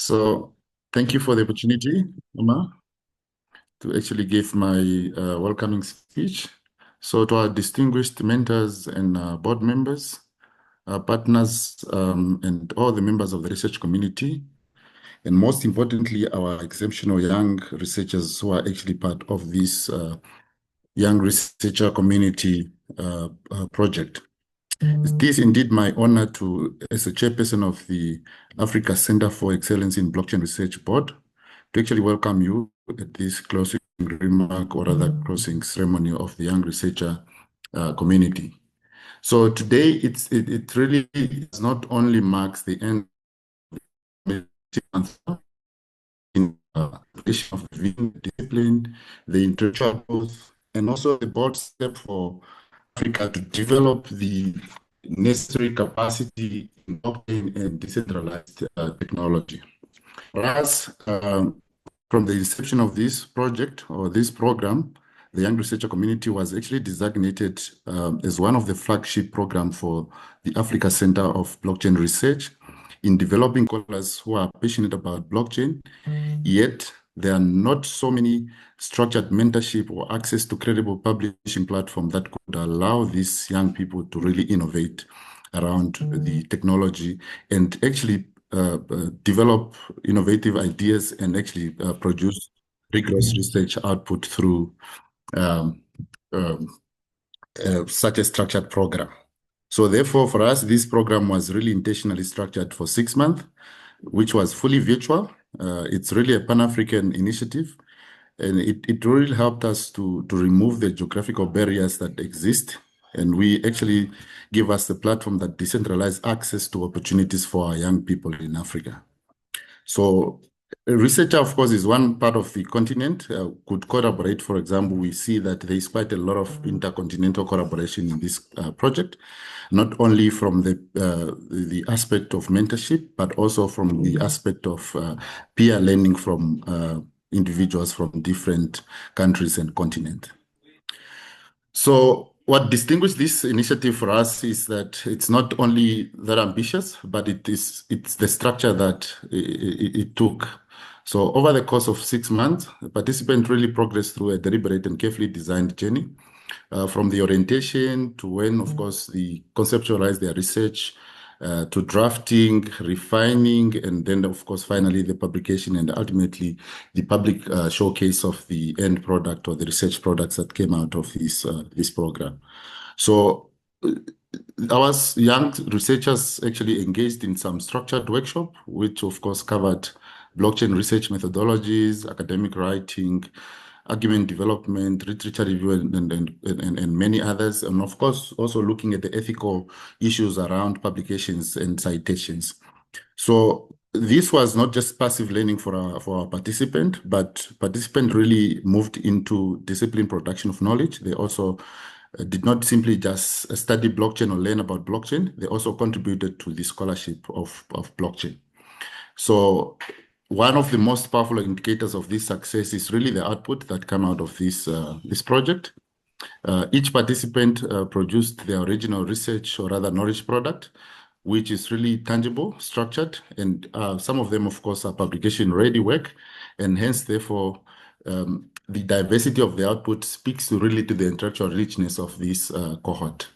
So thank you for the opportunity, Emma, to actually give my welcoming speech. So to our distinguished mentors and board members, partners, and all the members of the research community, and most importantly, our exceptional young researchers who are actually part of this young researcher community project. It is indeed my honor to, as a chairperson of the Africa Center for Excellence in Blockchain Research Board, to actually welcome you at this closing remark or rather closing ceremony of the young researcher community. So today it really not only marks the end of in application of the discipline, the intellectual growth, and also the board step for Africa to develop the necessary capacity in blockchain and decentralized technology. For us, from the inception of this project or this program, the Young Researcher Community was actually designated as one of the flagship programs for the Africa Center of Blockchain Research in developing scholars who are passionate about blockchain, yet there are not so many structured mentorship or access to credible publishing platform that could allow these young people to really innovate around the technology and actually develop innovative ideas and actually produce rigorous research output through um, um, such a structured program. So therefore, for us, this program was really intentionally structured for 6 months, which was fully virtual. It's really a Pan-African initiative, and it really helped us to remove the geographical barriers that exist. And we actually give us the platform that decentralized access to opportunities for our young people in Africa. So researcher, of course, is one part of the continent, could collaborate. For example, we see that there is quite a lot of intercontinental collaboration in this project, not only from the aspect of mentorship, but also from the aspect of peer learning from individuals from different countries and continents. So what distinguishes this initiative for us is that it's not only that ambitious, but it's the structure that it took. So over the course of 6 months, the participants really progressed through a deliberate and carefully designed journey, from the orientation to when, of course, they conceptualize their research, to drafting, refining, and then, of course, finally the publication and ultimately the public showcase of the end product or the research products that came out of this program. So our young researchers actually engaged in some structured workshop, which of course covered blockchain research methodologies, academic writing, argument development, literature review, and many others. And of course, also looking at the ethical issues around publications and citations. So this was not just passive learning for our participant, but participant really moved into discipline production of knowledge. They also did not simply just study blockchain or learn about blockchain. They also contributed to the scholarship of blockchain. So one of the most powerful indicators of this success is really the output that come out of this project. Each participant produced their original research or rather knowledge product, which is really tangible, structured, and some of them, of course, are publication-ready work, and hence, therefore, the diversity of the output speaks to really to the intellectual richness of this cohort.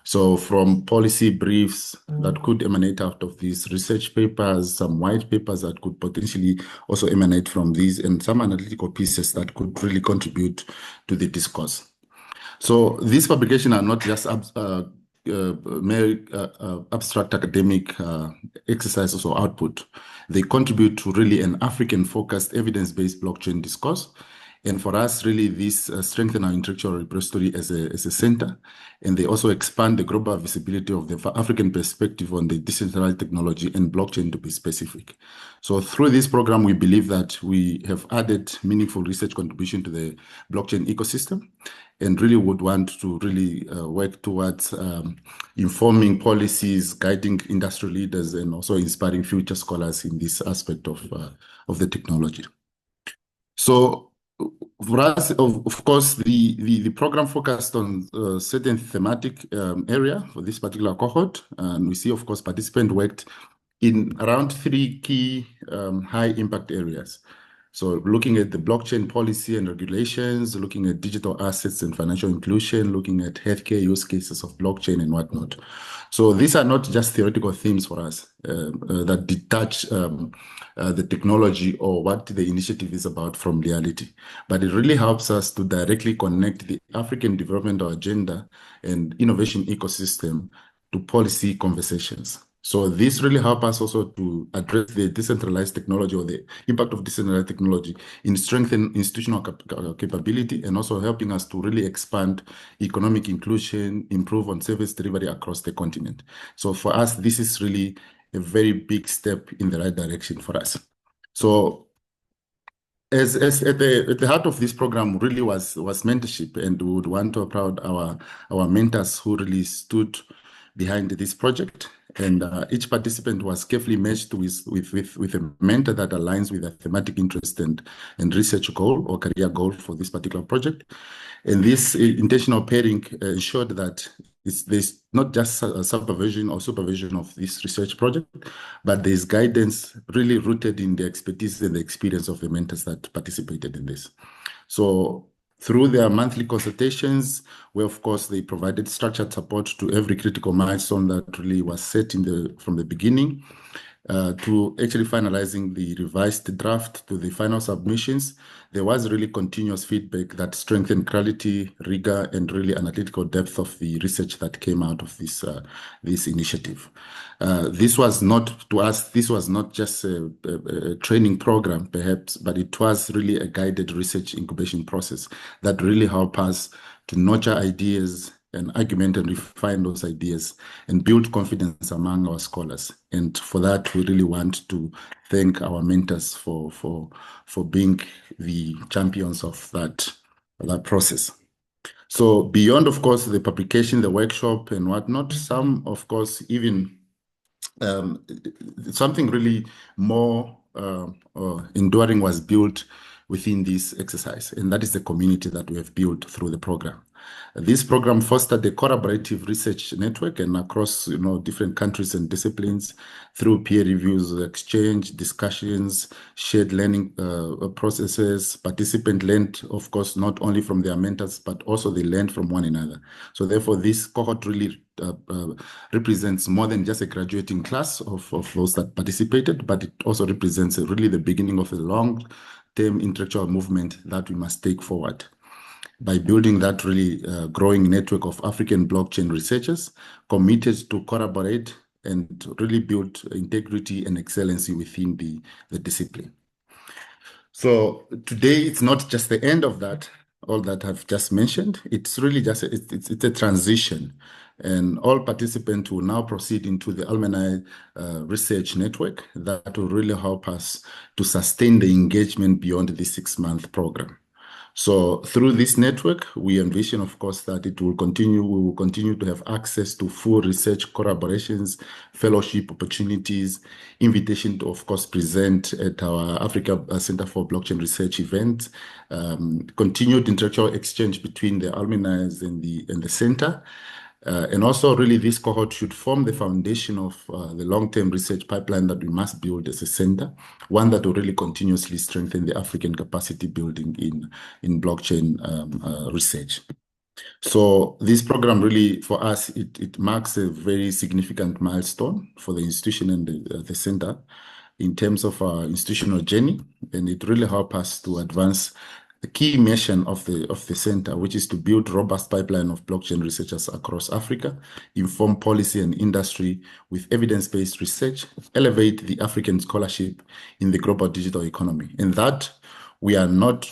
So from policy briefs that could emanate out of these research papers, some white papers that could potentially also emanate from these, and some analytical pieces that could really contribute to the discourse. So these publications are not just mere abstract academic exercises or output. They contribute to really an African-focused, evidence-based blockchain discourse. And for us, really, this strengthen our intellectual repository as a center, and they also expand the global visibility of the African perspective on the decentralized technology and blockchain, to be specific. So through this program, we believe that we have added meaningful research contribution to the blockchain ecosystem, and really would want to really work towards informing policies, guiding industry leaders, and also inspiring future scholars in this aspect of the technology. So for us, of course, the program focused on a certain thematic area for this particular cohort. And we see, of course, participants worked in around three key high impact areas. So looking at the blockchain policy and regulations, looking at digital assets and financial inclusion, looking at healthcare use cases of blockchain and whatnot. So these are not just theoretical themes for us that detach the technology or what the initiative is about from reality, but it really helps us to directly connect the African development agenda and innovation ecosystem to policy conversations. So this really helps us also to address the decentralized technology or the impact of decentralized technology in strengthening institutional capability and also helping us to really expand economic inclusion, improve on service delivery across the continent. So for us, this is really a very big step in the right direction for us. So as at the heart of this program really was mentorship, and we would want to applaud our mentors who really stood behind this project. And each participant was carefully matched with a mentor that aligns with a thematic interest and research goal or career goal for this particular project. And this intentional pairing ensured that there's not just supervision of this research project, but there's guidance really rooted in the expertise and the experience of the mentors that participated in this. So through their monthly consultations, where of course they provided structured support to every critical milestone that really was set from the beginning, to actually finalizing the revised draft to the final submissions, there was really continuous feedback that strengthened quality, rigor, and really analytical depth of the research that came out of this initiative. This was not, to us, this was not just a training program, perhaps, but it was really a guided research incubation process that really helped us to nurture ideas and argument and refine those ideas and build confidence among our scholars. And for that, we really want to thank our mentors for being the champions of that process. So beyond, of course, the publication, the workshop and whatnot, some, of course, even something really more enduring was built within this exercise, and that is the community that we have built through the program. This program fostered a collaborative research network and across different countries and disciplines through peer reviews, exchange, discussions, shared learning processes. Participants learned, of course, not only from their mentors, but also they learned from one another. So therefore, this cohort really represents more than just a graduating class of those that participated, but it also represents really the beginning of a long-term intellectual movement that we must take forward by building that really growing network of African blockchain researchers committed to collaborate and really build integrity and excellency within the discipline. So today, it's not just the end of that, all that I've just mentioned. It's really just, it's a transition. And all participants will now proceed into the alumni research network that will really help us to sustain the engagement beyond the 6-month program. So through this network, we envision, of course, that we will continue to have access to full research collaborations, fellowship opportunities, invitation to, of course, present at our Africa Center for Blockchain Research event, continued intellectual exchange between the alumni and the center. And also, really, this cohort should form the foundation of the long-term research pipeline that we must build as a center, one that will really continuously strengthen the African capacity building in blockchain research. So this program really, for us, it marks a very significant milestone for the institution and the center in terms of our institutional journey, and it really helps us to advance the key mission of the center, which is to build robust pipeline of blockchain researchers across Africa, inform policy and industry with evidence-based research, elevate the African scholarship in the global digital economy. And that we are not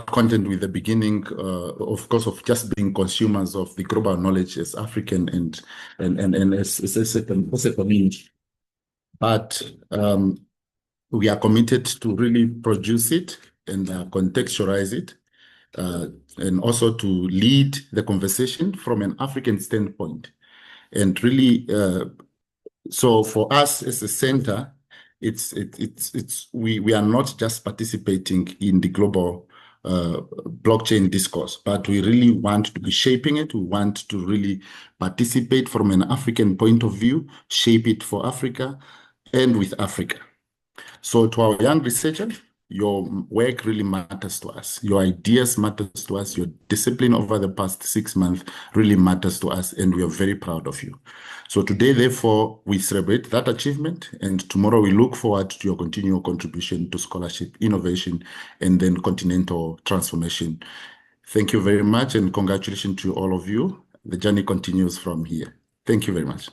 content with the beginning, of course, of just being consumers of the global knowledge as African and as a community, but we are committed to really produce it and contextualize it, and also to lead the conversation from an African standpoint. And really, so for us as a center, we are not just participating in the global blockchain discourse, but we really want to be shaping it. We want to really participate from an African point of view, shape it for Africa and with Africa. So to our young researchers, your work really matters to us. Your ideas matters to us. Your discipline over the past 6 months really matters to us, and we are very proud of you. So today, therefore, we celebrate that achievement, and tomorrow we look forward to your continual contribution to scholarship, innovation, and then continental transformation. Thank you very much, and congratulations to all of you. The journey continues from here. Thank you very much.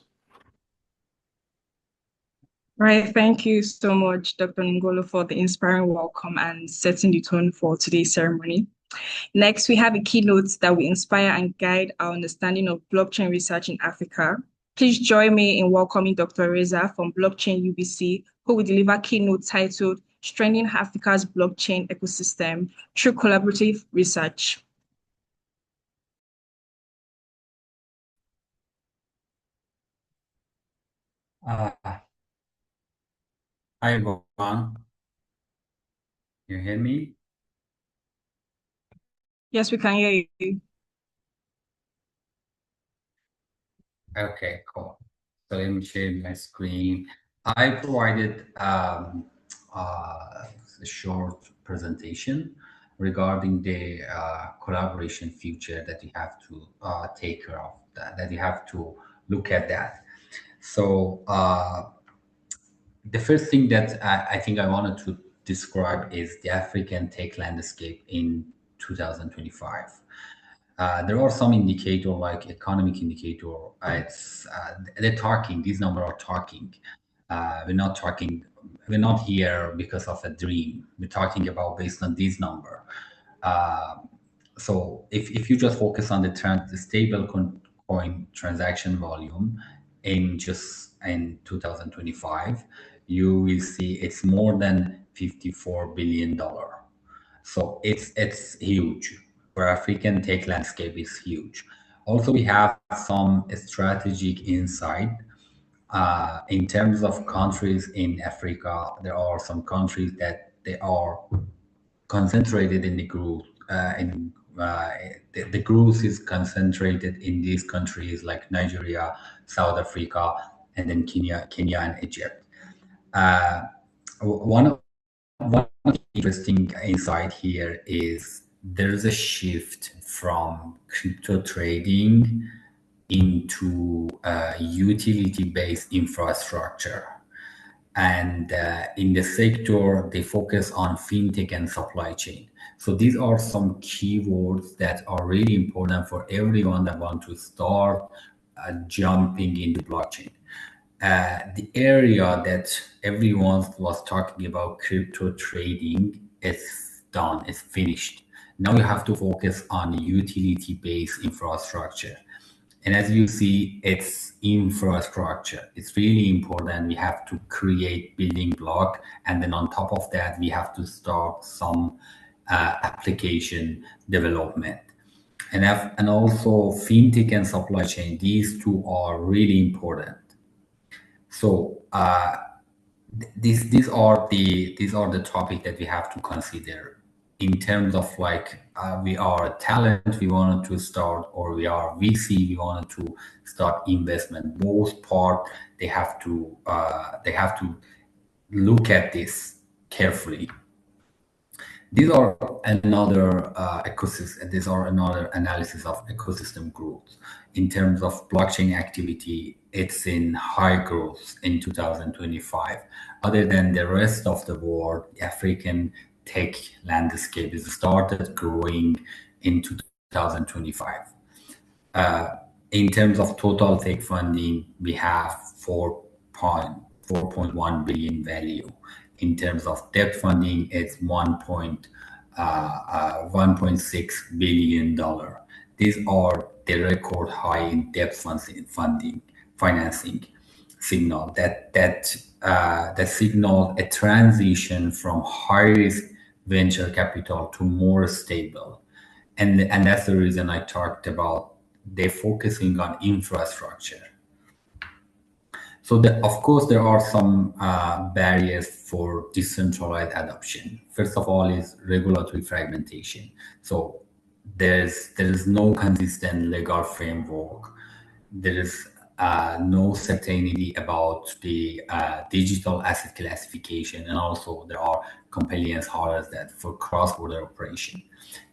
Right, thank you so much, Dr. Ngolo, for the inspiring welcome and setting the tone for today's ceremony. Next, we have a keynote that will inspire and guide our understanding of blockchain research in Africa. Please join me in welcoming Dr. Reza from Blockchain UBC, who will deliver a keynote titled Strengthening Africa's Blockchain Ecosystem Through Collaborative Research. Hi everyone, you hear me? Yes, we can hear you. Okay, cool. So let me share my screen. I provided a short presentation regarding the collaboration future that you have to take care of, that you have to look at that. So the first thing that I think I wanted to describe is the African tech landscape in 2025. There are some indicator like economic indicator. They're talking. These numbers are talking. We're not talking. We're not here because of a dream. We're talking about based on these number. So if you just focus on the stable coin transaction volume in 2025, you will see it's more than $54 billion. So it's huge. For African tech landscape is huge. Also, we have some strategic insight in terms of countries in Africa. There are some countries that they are concentrated in the growth. The growth is concentrated in these countries like Nigeria, South Africa, and then Kenya and Egypt. One interesting insight here is there's a shift from crypto trading into utility-based infrastructure. And in the sector, they focus on fintech and supply chain. So these are some keywords that are really important for everyone that want to start jumping into blockchain. The area that everyone was talking about crypto trading is done, it's finished. Now you have to focus on utility-based infrastructure. And as you see, it's infrastructure. It's really important. We have to create building block. And then on top of that, we have to start some application development. And also fintech and supply chain, these two are really important. So these are the topic that we have to consider in terms of like we are talent we wanted to start, or we are VC we wanted to start investment. Both part they have to look at this carefully. These are another ecosystem. These are another analysis of ecosystem growth. In terms of blockchain activity, it's in high growth in 2025. Other than the rest of the world, the African tech landscape is started growing in 2025. In terms of total tech funding, we have 4.1 billion value. In terms of debt funding, it's 1.6 billion dollar. These are the record high in debt financing signal that signal a transition from high risk venture capital to more stable, and that's the reason I talked about they're focusing on infrastructure. So of course, there are some barriers for decentralized adoption. First of all is regulatory fragmentation. So there is no consistent legal framework. There is no certainty about the digital asset classification, and also there are compliance hurdles that for cross-border operation.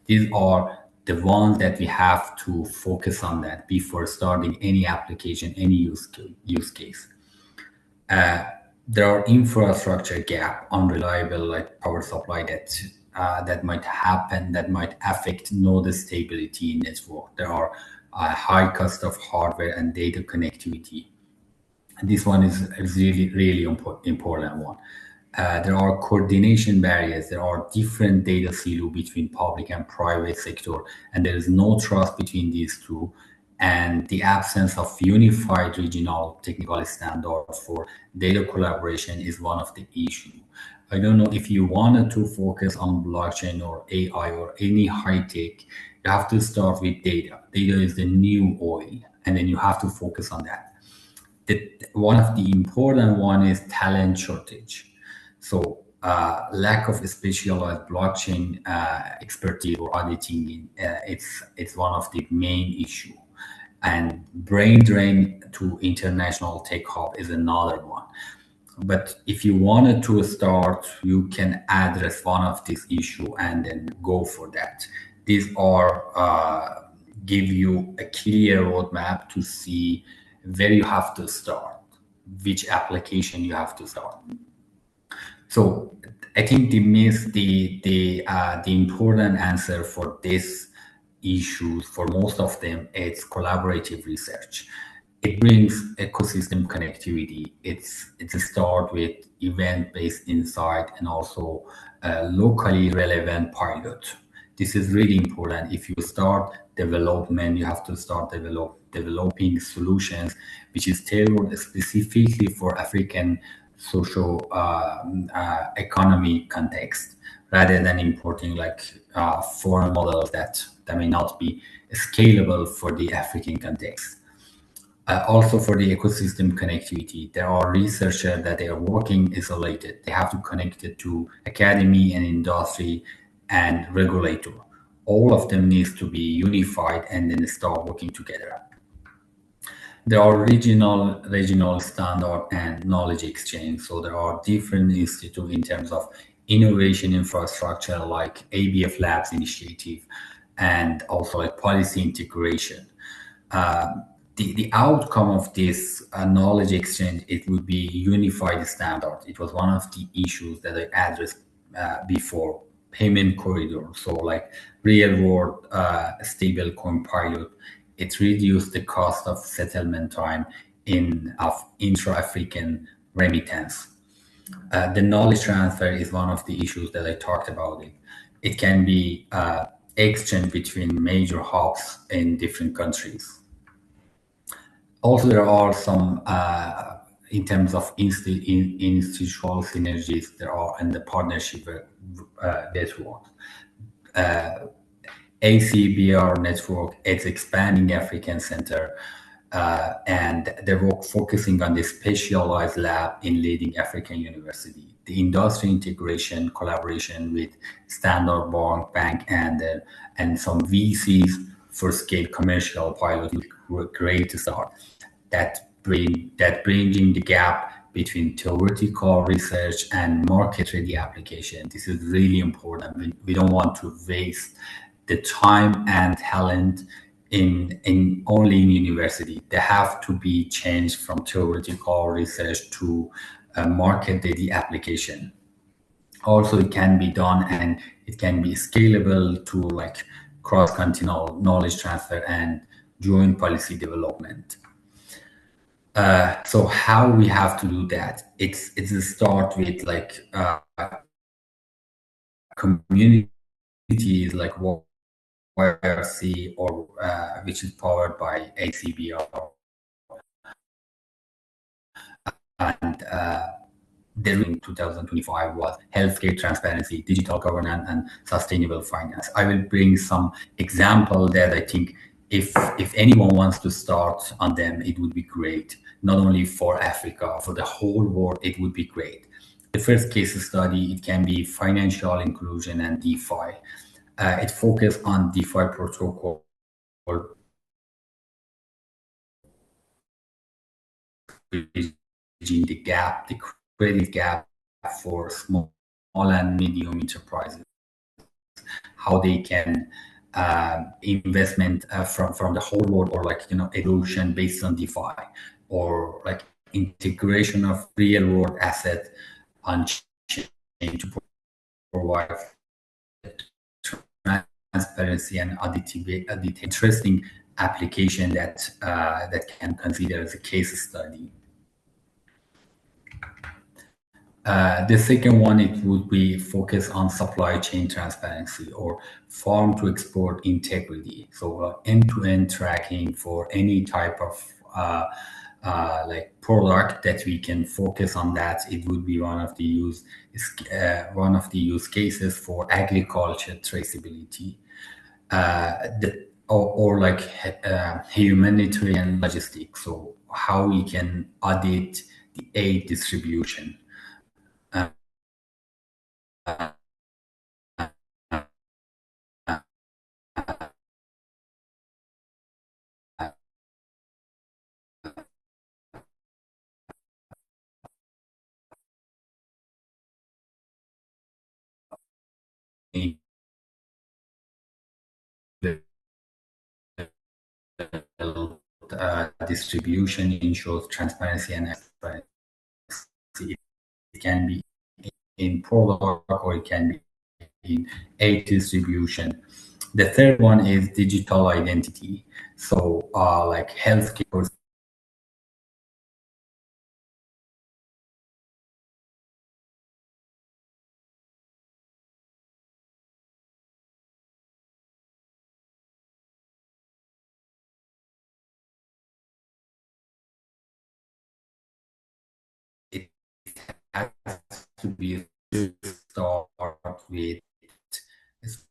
These are the ones that we have to focus on that before starting any application, any use case. There are infrastructure gap, unreliable like power supply that might happen, that might affect node stability in network. There are high cost of hardware and data connectivity. And this one is really important one. There are coordination barriers. There are different data silos between public and private sector, and there is no trust between these two. And the absence of unified regional technical standards for data collaboration is one of the issues. I don't know if you wanted to focus on blockchain or AI or any high tech, you have to start with data. Data is the new oil, and then you have to focus on that. One of the important one is talent shortage. So lack of specialized blockchain expertise or auditing, it's one of the main issue. And brain drain to international tech hub is another one. But if you wanted to start, you can address one of these issue and then go for that. These are give you a clear roadmap to see where you have to start, which application you have to start. So I think the important answer for this issues for most of them, it's collaborative research. It brings ecosystem connectivity. It's a start with event-based insight and also locally relevant pilot. This is really important. If you start development, you have to start developing solutions which is tailored specifically for African social economy context, rather than importing like foreign models that may not be scalable for the African context. Also for the ecosystem connectivity, there are researchers that they are working isolated. They have to connect it to academy and industry and regulator. All of them needs to be unified and then start working together. There are regional standard and knowledge exchange. So there are different institutes in terms of innovation infrastructure like ABF Labs initiative and also like policy integration. The outcome of this knowledge exchange, it would be unified standard. It was one of the issues that I addressed before. Payment corridor, so like real world stable coin pilot, it reduced the cost of settlement time of intra-African remittance. The knowledge transfer is one of the issues that I talked about. It can be exchanged between major hubs in different countries. Also, there are some, in terms of institutional synergies, there are in the partnership network. ACBR network, it's expanding African Center, and they're focusing on the specialized lab in leading African university. The industry integration, collaboration with Standard Bank and some VCs for scale commercial pilot were great to start. That bridging the gap between theoretical research and market-ready application. This is really important. We don't want to waste the time and talent in only in university. They have to be changed from theoretical research to market-ready application. Also, it can be done and it can be scalable to like cross-continental knowledge transfer and joint policy development. So how we have to do that? It's a start with like communities like YRC or which is powered by ACBR, and there in 2025 was healthcare transparency, digital governance, and sustainable finance. I will bring some example that I think if anyone wants to start on them, it would be great. Not only for Africa, for the whole world, it would be great. The first case study, it can be financial inclusion and DeFi. It focuses on DeFi protocol, bridging the gap, the credit gap for small and medium enterprises, how they can investment from the whole world, or like evolution based on DeFi, or like integration of real world asset on chain to provide transparency and additive interesting application that that can consider as a case study. The second one, it would be focus on supply chain transparency or farm to export integrity. So end-to-end tracking for any type of like product that we can focus on that. It would be one of the use cases for agriculture traceability, or like humanitarian logistics. So how we can audit the aid distribution. Distribution ensures transparency and transparency. It can be in product or it can be in aid distribution. The third one is digital identity. So like healthcare. It has to be start with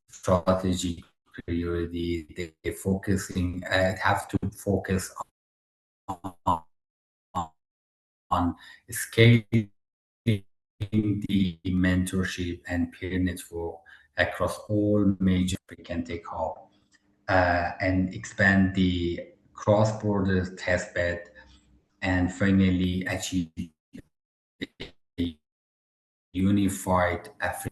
strategy priority. They focusing have to focus on scaling the mentorship and peer network across all major African tech hub, and expand the cross-border testbed, and finally achieve a unified African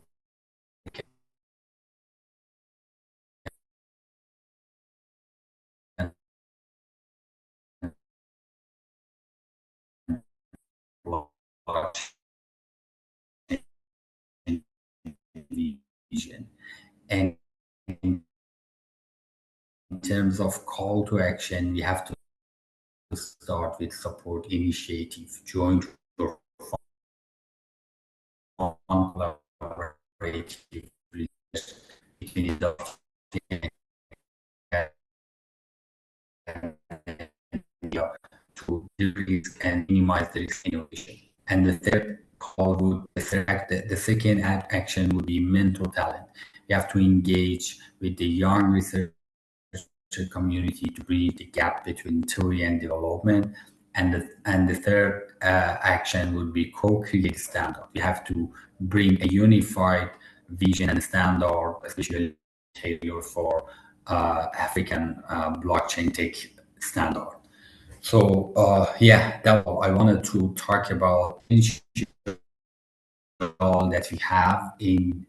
vision. And in terms of call to action, we have to start with support initiative, joint or collaborative research between industry to decrease and minimize the risk innovation. And the third call would the second action would be mentor talent. We have to engage with the young research community to bridge the gap between theory and development. And the third action would be co-create standard. We have to bring a unified vision and standard, especially tailored for African blockchain tech standard. So yeah, that I wanted to talk about all that we have in.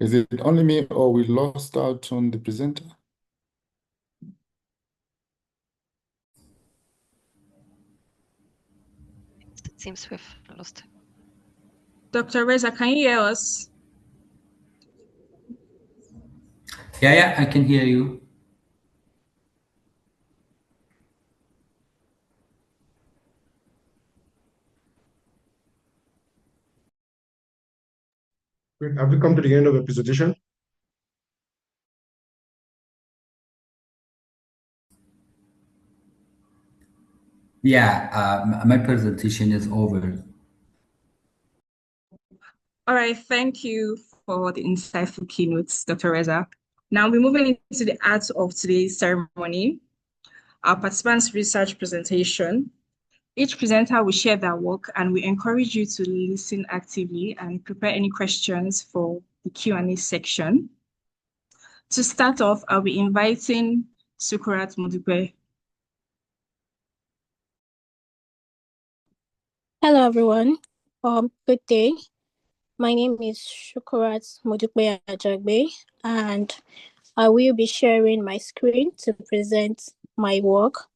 Is it only me or we lost out on the presenter? It seems we've lost him. Dr. Reza, can you hear us? Yeah, I can hear you. Great. Have we come to the end of the presentation? Yeah, my presentation is over. All right, thank you for the insightful keynotes, Dr. Reza. Now we're moving into the art of today's ceremony, our participants' research presentation. Each presenter will share their work, and we encourage you to listen actively and prepare any questions for the Q&A section. To start off, I'll be inviting Sukurat Modupe. Hello, everyone. Good day. My name is Shukurat Modukbe Ajagbe, and I will be sharing my screen to present my work.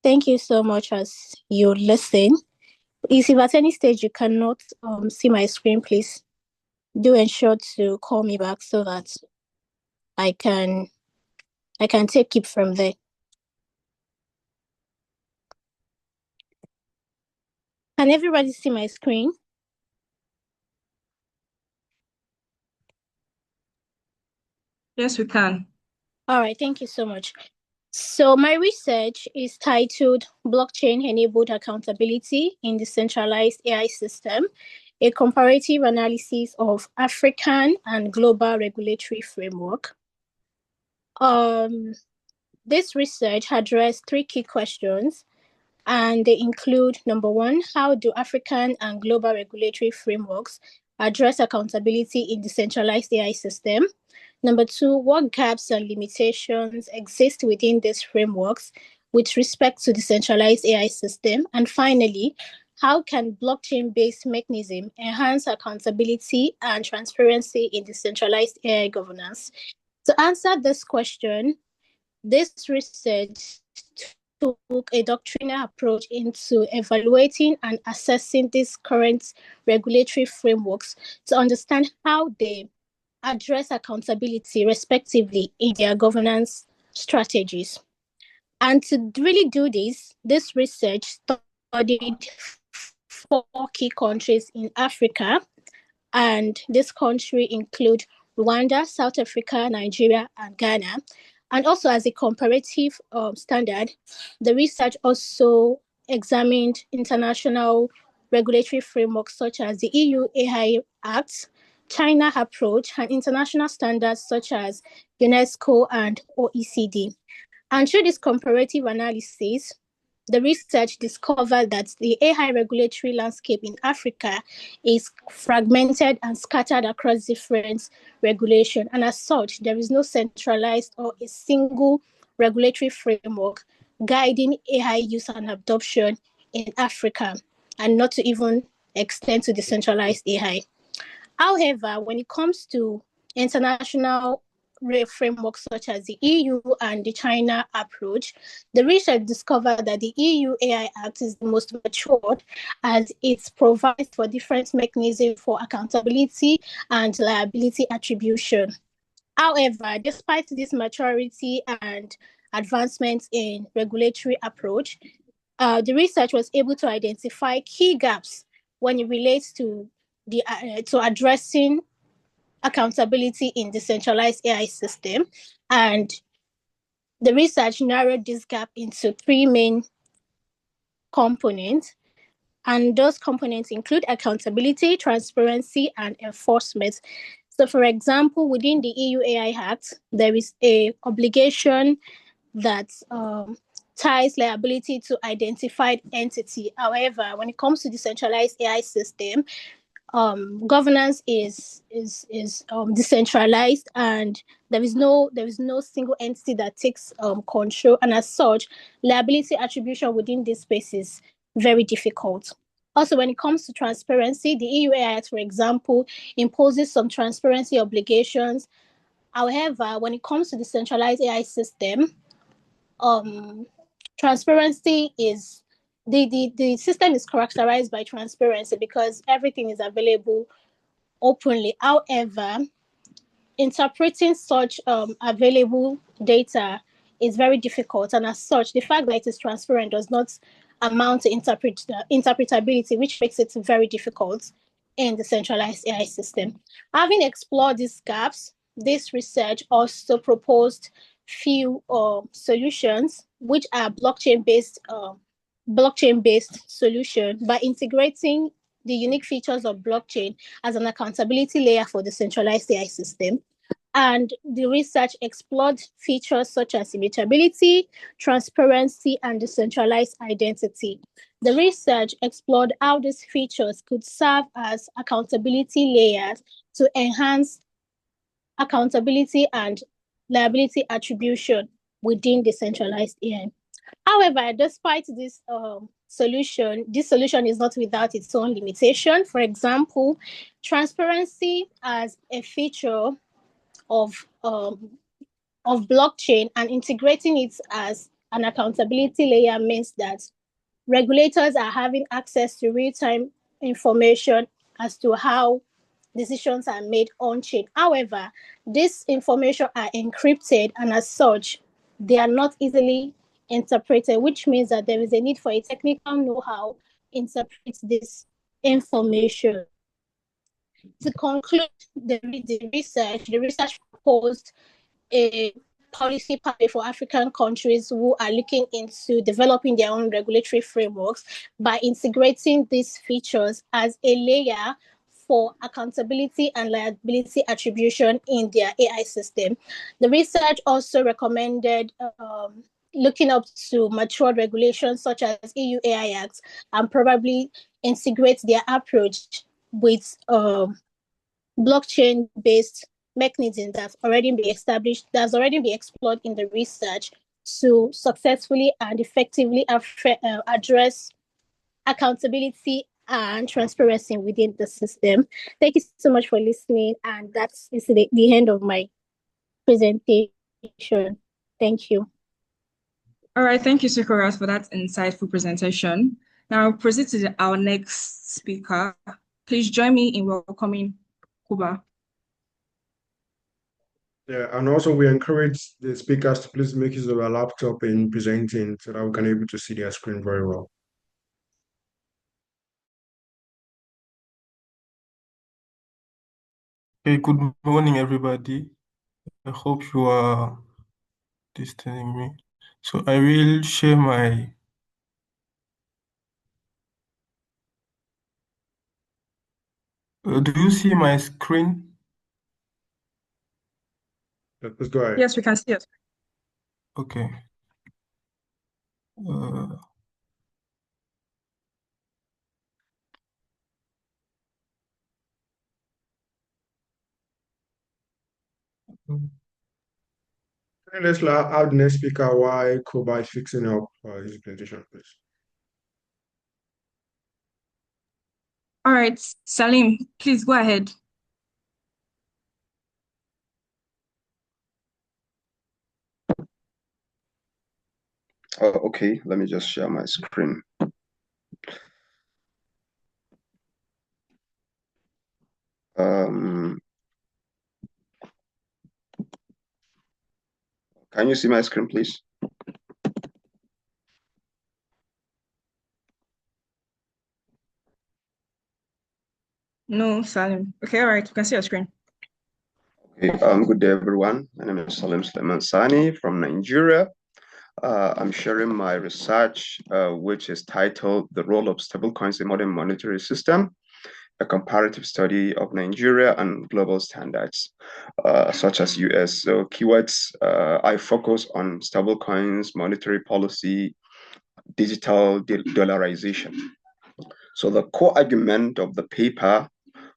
Thank you so much as you listen. If at any stage you cannot see my screen, please do ensure to call me back so that I can take it from there. Can everybody see my screen? Yes, we can. All right, thank you so much. So my research is titled Blockchain-Enabled Accountability in the Centralized AI System, a comparative analysis of African and global regulatory framework. This research addressed three key questions, and they include: number one, how do African and global regulatory frameworks address accountability in the centralized AI system? Number two, what gaps and limitations exist within these frameworks with respect to the centralized AI system? And finally, how can blockchain-based mechanism enhance accountability and transparency in the centralized AI governance? To answer this question, this research took a doctrinal approach into evaluating and assessing these current regulatory frameworks to understand how they address accountability respectively in their governance strategies. And to really do this research studied 4 key countries in Africa, and this country include Rwanda, South Africa, Nigeria, and Ghana. And also, as a comparative standard, the research also examined international regulatory frameworks such as the EU AI Act, China approach, and international standards such as UNESCO and OECD. And through this comparative analysis, the research discovered that the AI regulatory landscape in Africa is fragmented and scattered across different regulations. And as such, there is no centralized or a single regulatory framework guiding AI use and adoption in Africa, and not to even extend to decentralized AI. However, when it comes to international frameworks such as the EU and the China approach, the research discovered that the EU AI Act is the most matured, as it provides for different mechanisms for accountability and liability attribution. However, despite this maturity and advancements in regulatory approach, the research was able to identify key gaps when it relates to to addressing accountability in the centralized AI system. And the research narrowed this gap into 3 main components. And those components include accountability, transparency, and enforcement. So, for example, within the EU AI Act, there is a obligation that ties liability to identified entity. However, when it comes to the centralized AI system, governance is decentralized, and there is no single entity that takes control, and as such, liability attribution within this space is very difficult. Also, when it comes to transparency, the EU AI Act, for example, imposes some transparency obligations. However, when it comes to the centralized AI system, transparency is the system is characterized by transparency because everything is available openly. However, interpreting such available data is very difficult, and as such, the fact that it is transparent does not amount to interpretability, which makes it very difficult in the centralized AI system. Having explored these gaps, this research also proposed few solutions, which are blockchain-based solution by integrating the unique features of blockchain as an accountability layer for the centralized AI system. And the research explored features such as immutability, transparency, and decentralized identity. The research explored how these features could serve as accountability layers to enhance accountability and liability attribution within decentralized AI. However, despite this solution is not without its own limitation. For example, transparency as a feature of blockchain and integrating it as an accountability layer means that regulators are having access to real-time information as to how decisions are made on chain. However, this information are encrypted, and as such, they are not easily interpreted, which means that there is a need for a technical know-how to interpret this information. To conclude the research proposed a policy pathway for African countries who are looking into developing their own regulatory frameworks by integrating these features as a layer for accountability and liability attribution in their AI system. The research also recommended looking up to mature regulations such as EU AI Act and probably integrate their approach with blockchain-based mechanism that's already been established, that's already been explored in the research to successfully and effectively address accountability and transparency within the system. Thank you so much for listening, and that's the end of my presentation. Thank you. All right, thank you, Sikoras, for that insightful presentation. Now proceed to our next speaker. Please join me in welcoming Kuba. Yeah, and also we encourage the speakers to please make use of their laptop in presenting so that we can able to see their screen very well. Okay, good morning, everybody. I hope you are listening me. So I will share my do you see my screen? Let's go ahead. Yes, we can see it. Okay. Let's have the next speaker while Koba is fixing up his presentation, please. All right, Salim, please go ahead. Okay, let me just share my screen. Can you see my screen, please? No, Salim. Okay, all right, you can see your screen. Okay, good day, everyone. My name is Salim Suleiman Sani from Nigeria. I'm sharing my research, which is titled The Role of Stablecoins in Modern Monetary System, a comparative study of Nigeria and global standards, such as US. So keywords, I focus on stablecoins, monetary policy, digital dollarization. So the core argument of the paper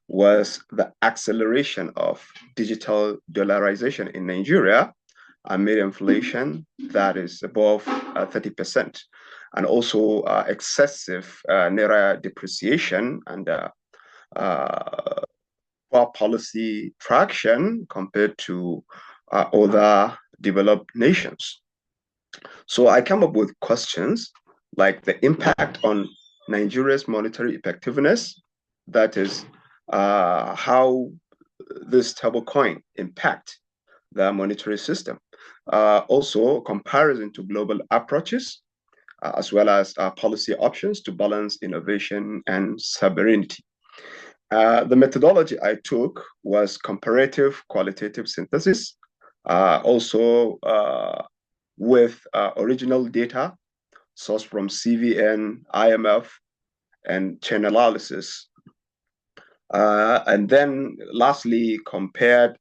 was the acceleration of digital dollarization in Nigeria amid inflation that is above 30%, and also excessive naira depreciation and poor policy traction compared to other developed nations. So I came up with questions like the impact on Nigeria's monetary effectiveness, that is how this stablecoin impact the monetary system. Also, comparison to global approaches, as well as policy options to balance innovation and sovereignty. The methodology I took was comparative qualitative synthesis, also with original data sourced from CVN, IMF, and Chainalysis. And then lastly, compared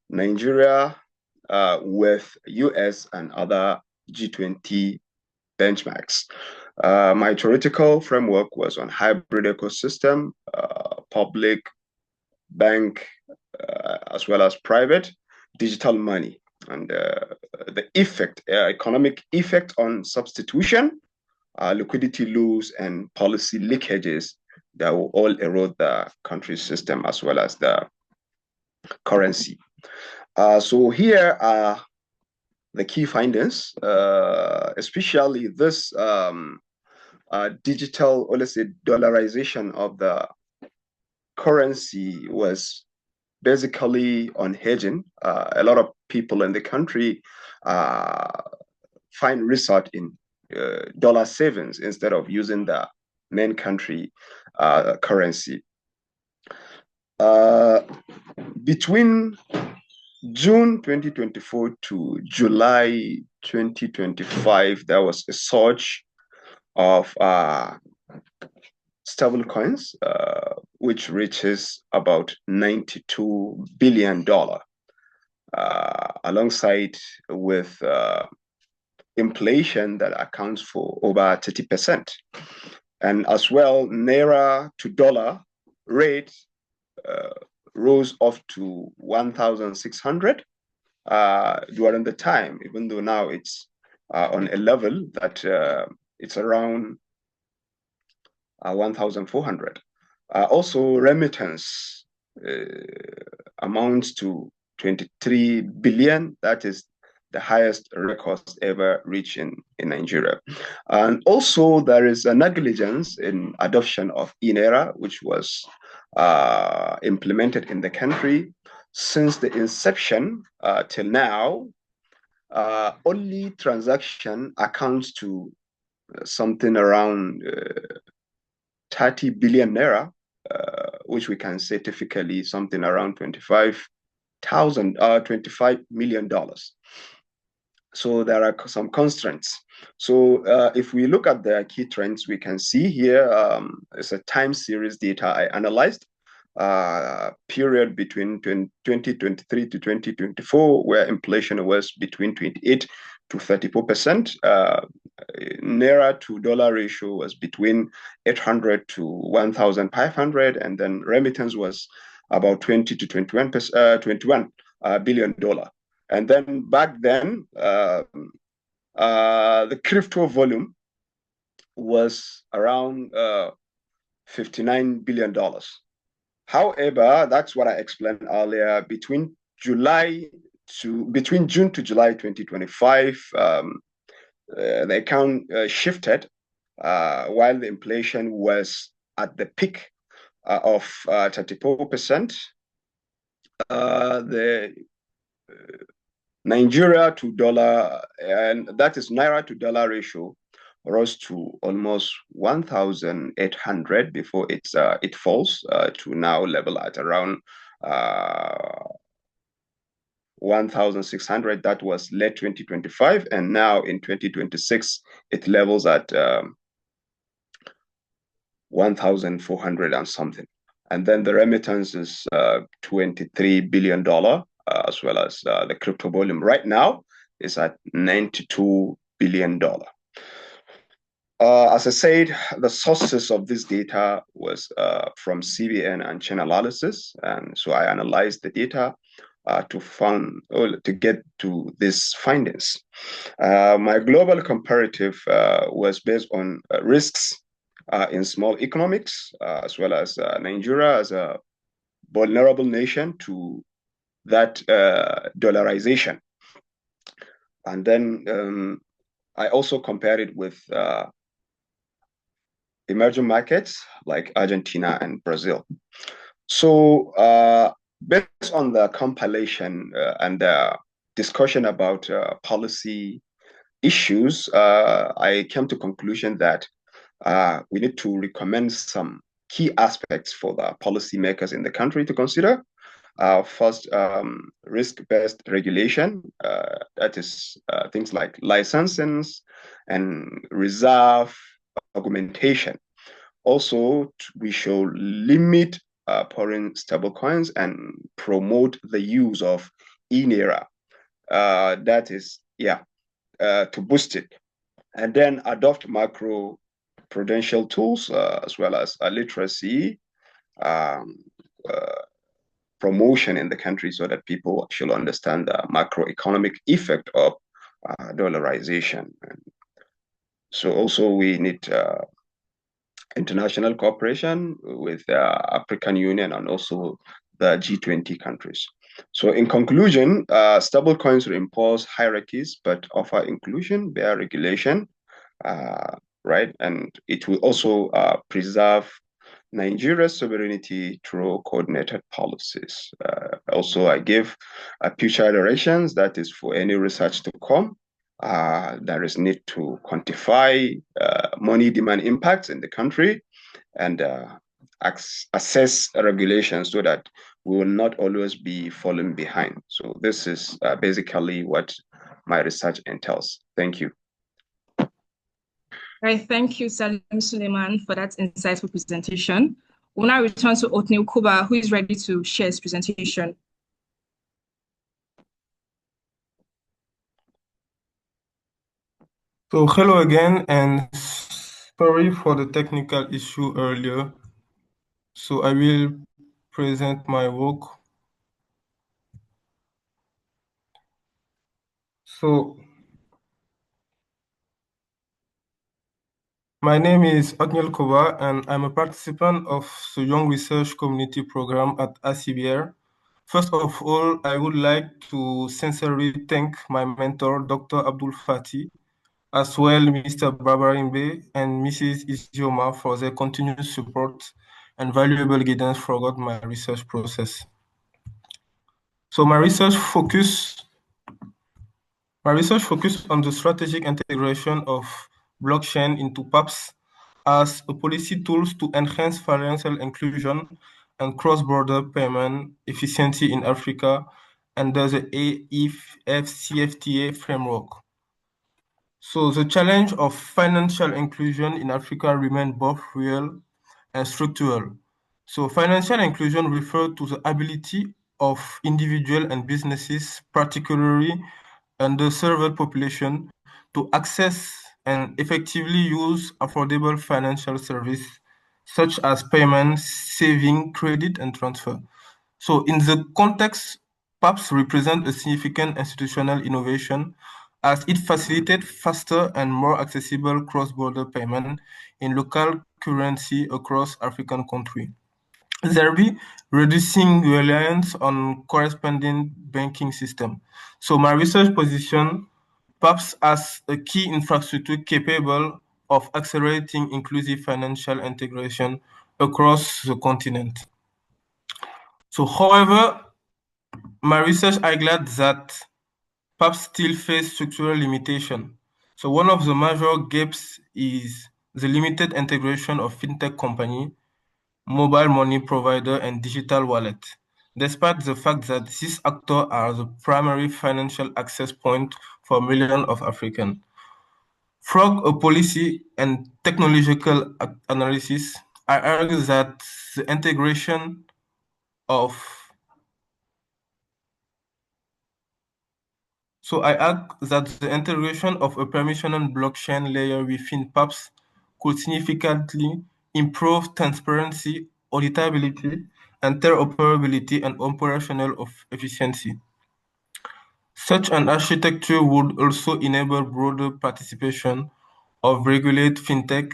Nigeria with US and other G20 benchmarks. My theoretical framework was on hybrid ecosystem, public, bank, as well as private, digital money, and the effect, economic effect on substitution, liquidity loss, and policy leakages that will all erode the country's system as well as the currency. So here are the key findings, especially this digital, or let's say dollarization of the currency was basically on hedging. A lot of people in the country find resort in dollar savings instead of using the main country currency. Between June 2024 to July 2025, there was a surge of stable coins, which reaches about $92 billion, alongside with inflation that accounts for over 30%. And as well, Naira to dollar rate rose up to 1,600 during the time, even though now it's on a level that it's around 1,400. Also, remittance amounts to 23 billion. That is the highest records ever reached in Nigeria. And also, there is a negligence in adoption of INERA, which was implemented in the country. Since the inception till now, only transaction accounts to something around 30 billion naira, which we can say typically something around $25 million. So there are some constraints. So if we look at the key trends, we can see here it's a time series data I analyzed, period between 2023 to 2024, where inflation was between 28 to 34%. Naira to dollar ratio was between 800 to 1,500, and then remittance was about 20 to 21 billion dollar. And then back then, the crypto volume was around $59 billion. However, that's what I explained earlier. Between June to July 2025, the account shifted while the inflation was at the peak of 34%. The Nigeria to dollar, and that is Naira to dollar ratio, rose to almost 1,800 before it falls to now level at around 1,600. That was late 2025, and now in 2026 it levels at 1,400 and something. And then the remittance is $23 billion, as well as the crypto volume right now is at $92 billion. As I said, the sources of this data was from CVN and Chainalysis, and so I analyzed the data to get to these findings. My global comparative was based on risks in small economics, as well as Nigeria as a vulnerable nation to that dollarization. And then I also compared it with emerging markets like Argentina and Brazil. So based on the compilation and the discussion about policy issues, I came to conclusion that we need to recommend some key aspects for the policymakers in the country to consider. First, risk-based regulation, that is things like licenses and reserve augmentation. Also, we should limit foreign stablecoins and promote the use of INERA. That is, to boost it. And then adopt macro prudential tools as well as literacy um, promotion in the country so that people should understand the macroeconomic effect of dollarization. So also we need international cooperation with the African Union and also the G20 countries. So in conclusion, stable coins reinforce hierarchies but offer inclusion via regulation, right? And it will also preserve Nigeria's sovereignty through coordinated policies. Also, I give future directions, that is for any research to come. There is need to quantify money demand impacts in the country and assess regulations so that we will not always be falling behind. So this is basically what my research entails. Thank you. All right, thank you, Salim Suleiman, for that insightful presentation. We'll now return to Othniel Kuba, who is ready to share his presentation. So hello again, and sorry for the technical issue earlier. So I will present my work. So my name is Othniel Koba, and I'm a participant of the Young Research Community Program at ACBR. First of all, I would like to sincerely thank my mentor, Dr. Abdul Fati, as well Mr. Barbara Imbe and Mrs. Isioma for their continued support and valuable guidance throughout my research process. So my research focused on the strategic integration of blockchain into PAPS as a policy tools to enhance financial inclusion and cross-border payment efficiency in Africa under the AFCFTA framework. So the challenge of financial inclusion in Africa remains both real and structural. So financial inclusion refers to the ability of individuals and businesses, particularly underserved population, to access and effectively use affordable financial services such as payment, saving, credit, and transfer. So in the context, PAPS represent a significant institutional innovation as it facilitates faster and more accessible cross-border payment in local currency across African countries, thereby reducing reliance on corresponding banking system. So my research position PAPS as a key infrastructure capable of accelerating inclusive financial integration across the continent. So however, my research highlighted that PAPS still face structural limitation. So one of the major gaps is the limited integration of fintech company, mobile money provider, and digital wallet, despite the fact that these actors are the primary financial access point for millions of Africans. From a policy and technological analysis, I argue that the integration of I argue that the integration of a permissioned blockchain layer within PAPS could significantly improve transparency, auditability, interoperability, and operational efficiency. Such an architecture would also enable broader participation of regulated fintech,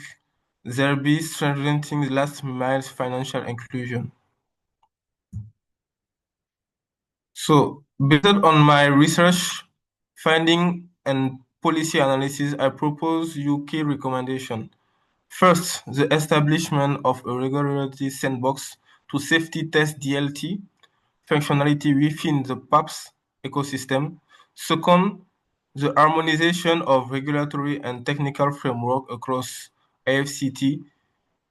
thereby strengthening last mile financial inclusion. So, based on my research finding and policy analysis, I propose UK recommendation. First, the establishment of a regulatory sandbox to safety test DLT functionality within the PAPS ecosystem. Second, the harmonization of regulatory and technical framework across AFCT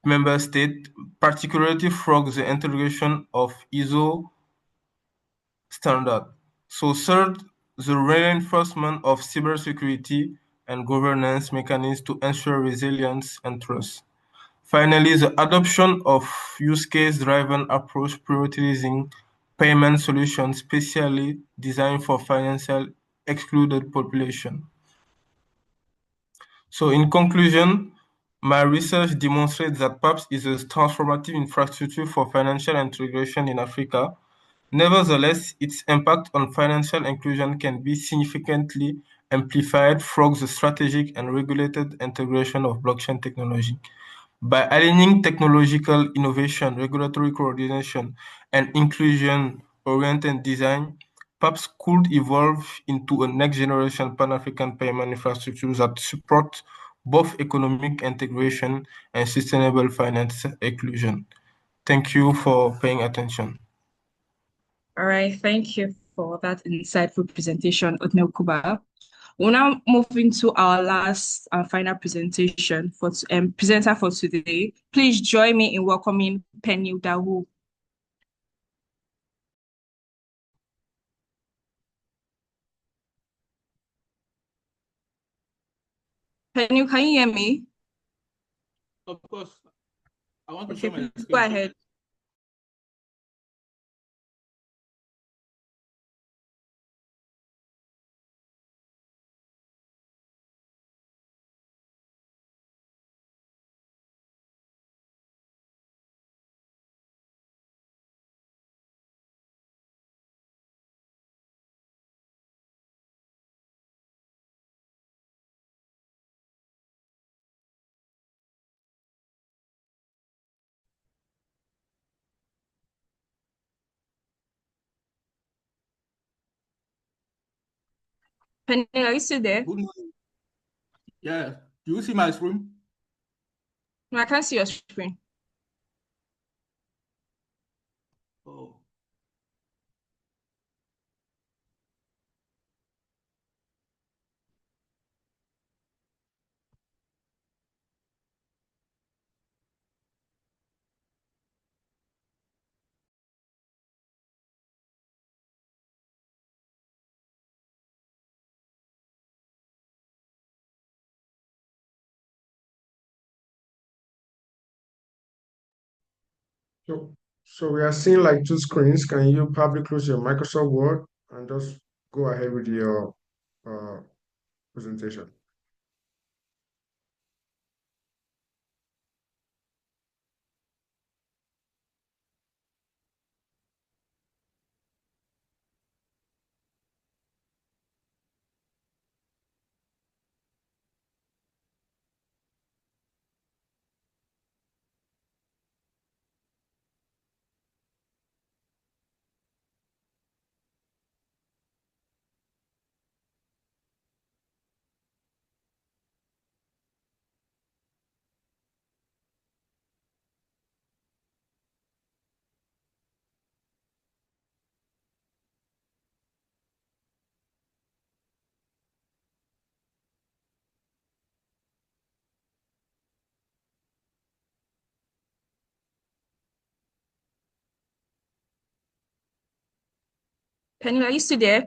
member states, particularly through the integration of ISO standard. So third, the reinforcement of cybersecurity and governance mechanisms to ensure resilience and trust. Finally, the adoption of use case-driven approach prioritizing payment solutions specially designed for financial excluded population. So in conclusion, my research demonstrates that PAPS is a transformative infrastructure for financial integration in Africa. Nevertheless, its impact on financial inclusion can be significantly amplified through the strategic and regulated integration of blockchain technology. By aligning technological innovation, regulatory coordination, and inclusion-oriented design, PAPS could evolve into a next-generation Pan-African payment infrastructure that supports both economic integration and sustainable finance inclusion. Thank you for paying attention. All right, thank you for that insightful presentation, Otnel Kuba. We'll now move into our last and final presentation for presenter for today. Please join me in welcoming Penny Dawu. Penny, can you hear me? Of course. I want to Okay, show my please screen. go ahead. Penny, are you still there? Good morning. Yeah. Do you see my screen? No, I can't see your screen. Oh. So we are seeing like two screens. Can you probably close your Microsoft Word and just go ahead with your uh, presentation? Penny, are you still there?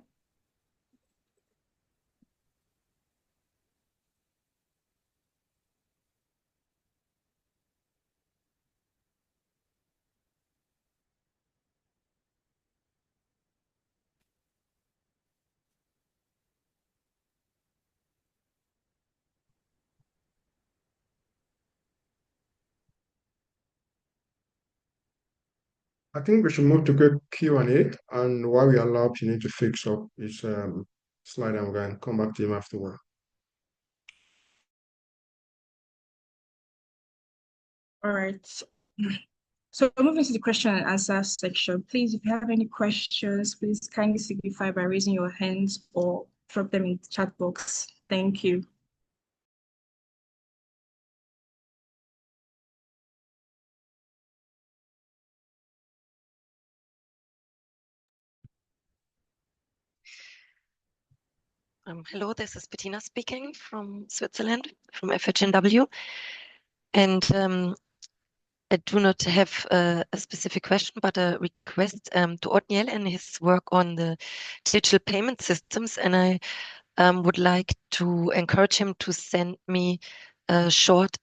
I think we should move to quick Q&A, and while we allow Pini to fix up his slide, I'm going to come back to him afterward. All right. So moving to the question and answer section, please, if you have any questions, please kindly signify by raising your hands or drop them in the chat box. Thank you. Hello, this is Bettina speaking from Switzerland, from FHNW. And I do not have a specific question, but a request to Otniel and his work on the digital payment systems. And I would like to encourage him to send me a short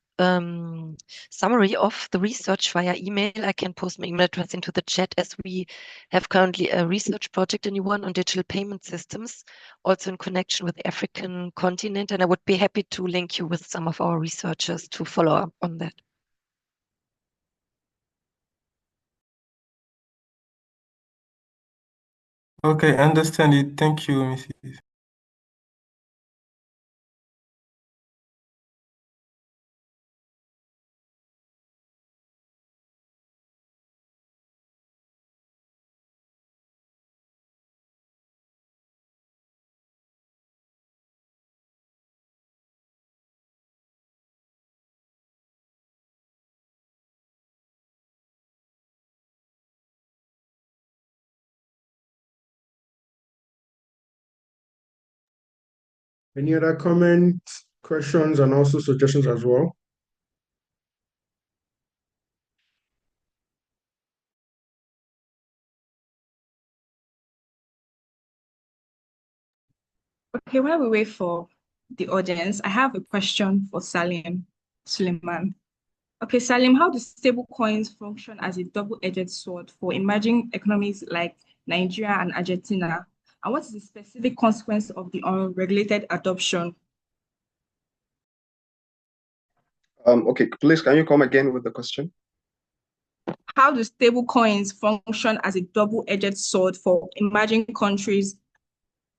summary of the research via email. I can post my email address into the chat, as we have currently a research project, a new one on digital payment systems, also in connection with the African continent. And I would be happy to link you with some of our researchers to follow up on that. Okay, I understand it. Thank you, Mrs. Any other comments, questions, and also suggestions as well? Okay, while we wait for the audience, I have a question for Salim Suleiman. Okay, Salim, how do stable coins function as a double-edged sword for emerging economies like Nigeria and Argentina? And what is the specific consequence of the unregulated adoption? Okay, please, can you come again with the question? How do stable coins function as a double-edged sword for emerging countries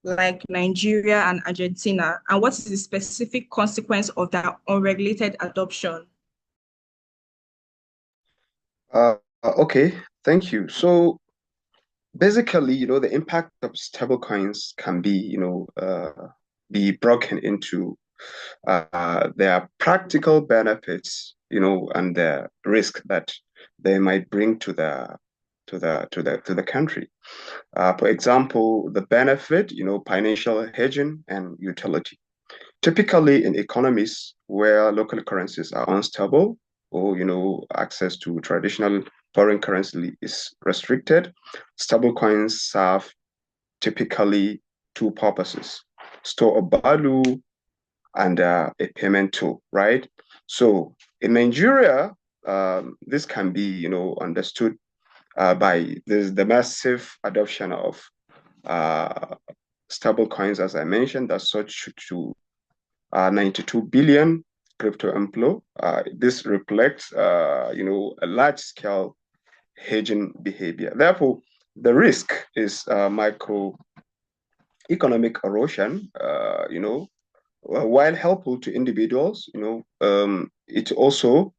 like Nigeria and Argentina? And what is the specific consequence of that unregulated adoption? Okay, thank you. So basically, the impact of stablecoins can be broken into their practical benefits, and the risk that they might bring to the country. For example, the benefit, financial hedging and utility. Typically, in economies where local currencies are unstable, or access to traditional foreign currency is restricted, stable coins serve typically two purposes: store of value and a payment tool, right? So in Nigeria, this can be understood by the massive adoption of stable coins, as I mentioned, that such to 92 billion crypto inflow. This reflects, a large-scale hedging behavior. Therefore, the risk is microeconomic erosion. While helpful to individuals, it also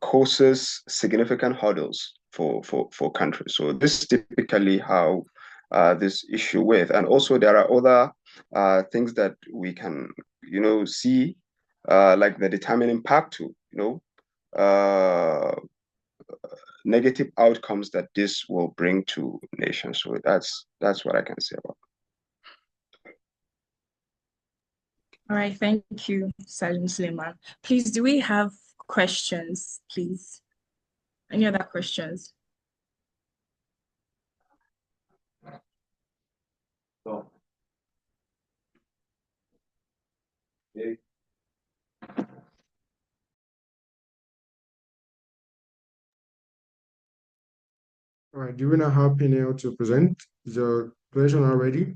causes significant hurdles for countries. So this is typically how this issue with, and also there are other things that we can see, like the determining factor, uh, negative outcomes that this will bring to nations. So that's what I can say about it. All right, thank you, Salim Suleiman. Please, do we have questions, please? Any other questions? Okay. All right, do we now have Pinel to present? Is your presentation already?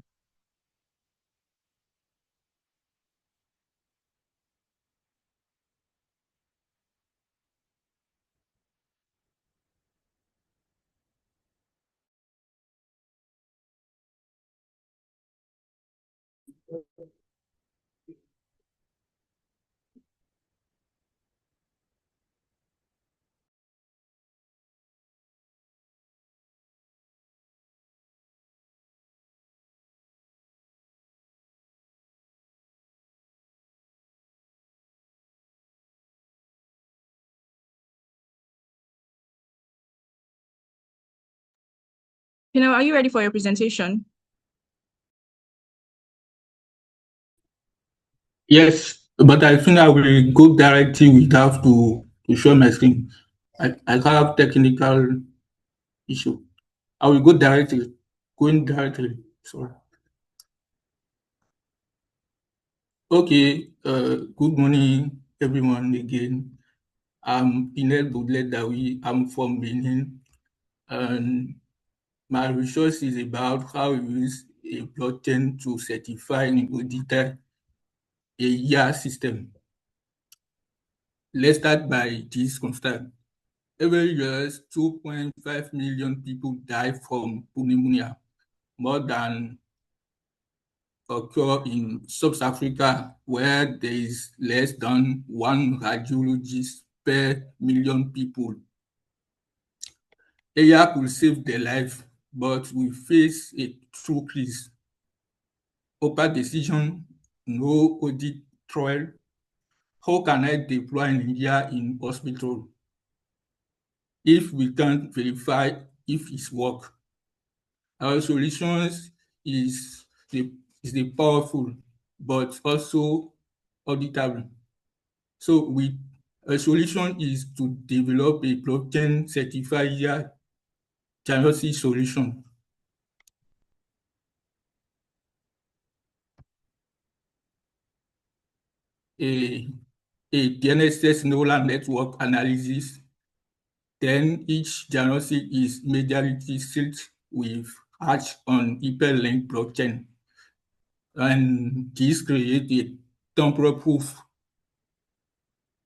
Are you ready for your presentation? Yes, but I think I will go directly without to show my screen. I have technical issue. I will go directly, going directly. Sorry. Okay. Good morning, everyone. Again, I'm Pinel Boudlet-Dawi. I'm from Benin, and my research is about how we use a blockchain to certify and audit a YRC system. Let's start by this constant. Every year, 2.5 million people die from pneumonia, more than occur in South Africa, where there is less than one radiologist per million people. AI could save their life, but we face a true crisis. Open decision, no audit trial. How can I deploy an India in hospital if we can't verify if it's work? Our solutions is the powerful, but also auditable. So a solution is to develop a blockchain certified diagnostic solution. A DNSS neural network analysis. Then each diagnostic is majority sealed with hash on hyperlink blockchain. And this creates a temporal proof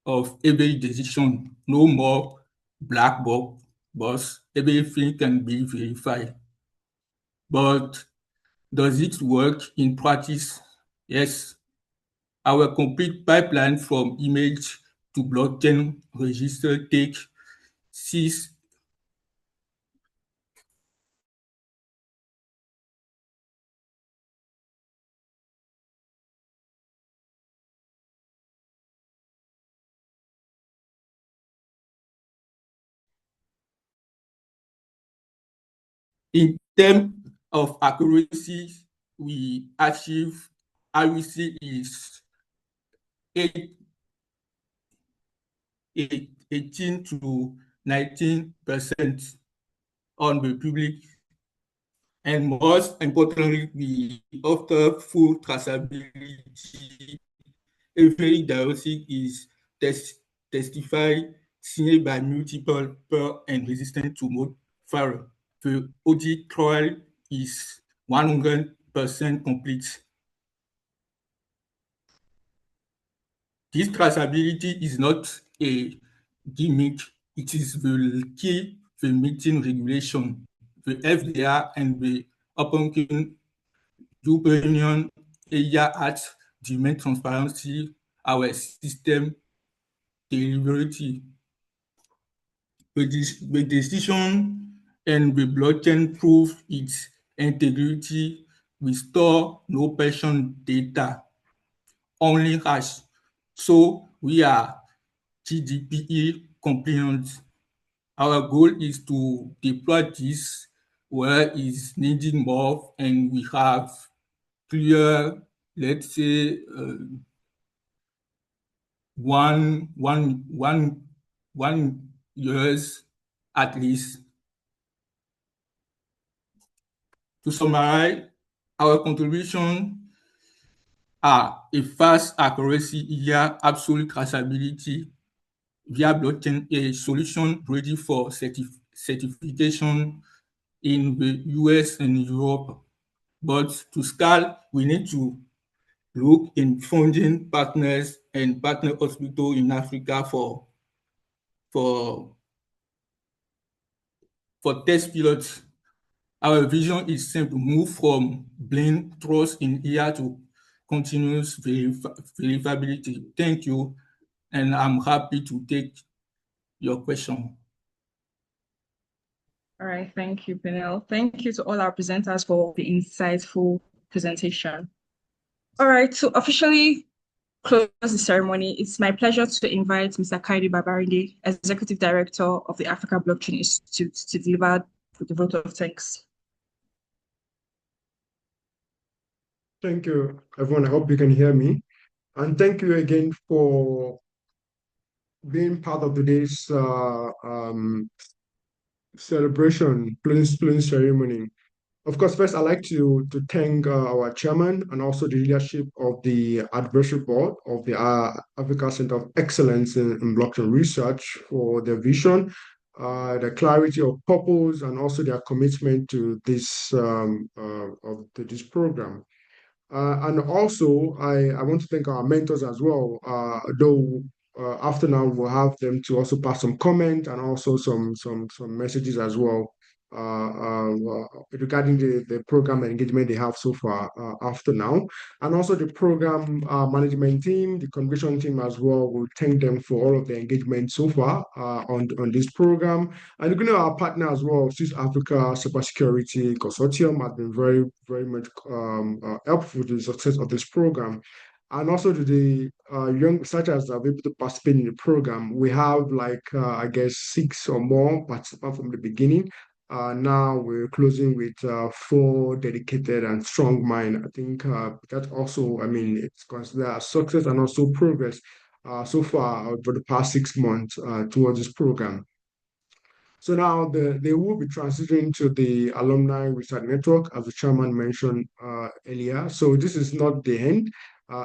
of every decision, no more black box, but everything can be verified. But does it work in practice? Yes. Our complete pipeline from image to blockchain register take 6 in terms of accuracy. We achieve REC is 18 to 19% on the public. And most importantly, we offer full traceability. Every diagnostic is testified, seen by multiple per and resistant to mode failure. The audit trial is 100% complete. This traceability is not a gimmick, it is the key to meeting regulation. The FDA and the Open European area Act demand transparency, our system deliverability. The decision and the blockchain prove its integrity. We store no patient data, only hash. So we are GDPR compliant. Our goal is to deploy this where it's needed more, and we have clear, let's say, one years at least. To summarize, our contribution are a fast accuracy via absolute traceability via blockchain, a solution ready for certification in the US and Europe. But to scale, we need to look in funding partners and partner hospitals in Africa for test pilots. Our vision is simple: move from blind trust in AI to continuous verifiability. Thank you, and I'm happy to take your question. All right, thank you, Penel. Thank you to all our presenters for the insightful presentation. All right, to officially close the ceremony, it's my pleasure to invite Mr. Kaidi Babarinde, Executive Director of the Africa Blockchain Institute, to deliver the vote of thanks. Thank you, everyone. I hope you can hear me. And thank you again for being part of today's celebration, closing ceremony. Of course, first I'd like to thank our chairman and also the leadership of the advisory board of the Africa Center of Excellence in Blockchain Research for their vision, the clarity of purpose, and also their commitment to this program. And also, I want to thank our mentors as well. Though after now we'll have them to also pass some comment and also some messages as well regarding the program and engagement they have so far after now. And also the program management team, the convention team as well. We'll thank them for all of the engagement so far on this program. And looking at our partner as well, Swiss Africa Cybersecurity Consortium has been very, very much helpful to the success of this program. And also to the young researchers that are able to participate in the program. We have I guess 6 or more participants from the beginning. Now we're closing with 4 dedicated and strong mind. I think that also, I mean, it's considered a success and also progress so far over the past 6 months towards this program. So now they will be transitioning to the Alumni Research Network, as the chairman mentioned earlier. So this is not the end,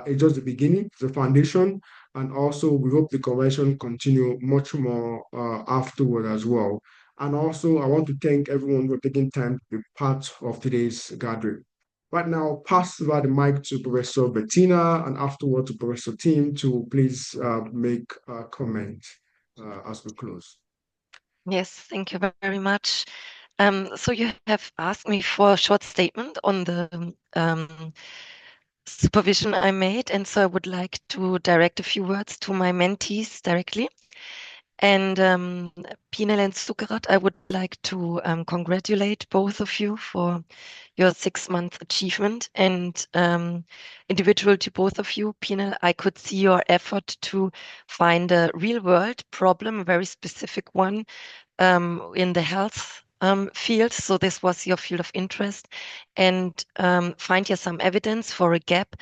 it's just the beginning, the foundation, and also we hope the convention continue much more afterward as well. And also I want to thank everyone for taking time to be part of today's gathering. Right now, pass over the mic to Professor Bettina and afterward to Professor Tim to please make a comment as we close. Yes, thank you very much. So you have asked me for a short statement on the supervision I made, and so I would like to direct a few words to my mentees directly. And Pinel and Sukarat, I would like to congratulate both of you for your 6-month achievement. And individual to both of you, Pinel, I could see your effort to find a real-world problem, a very specific one in the health field. So this was your field of interest, and find here some evidence for a gap,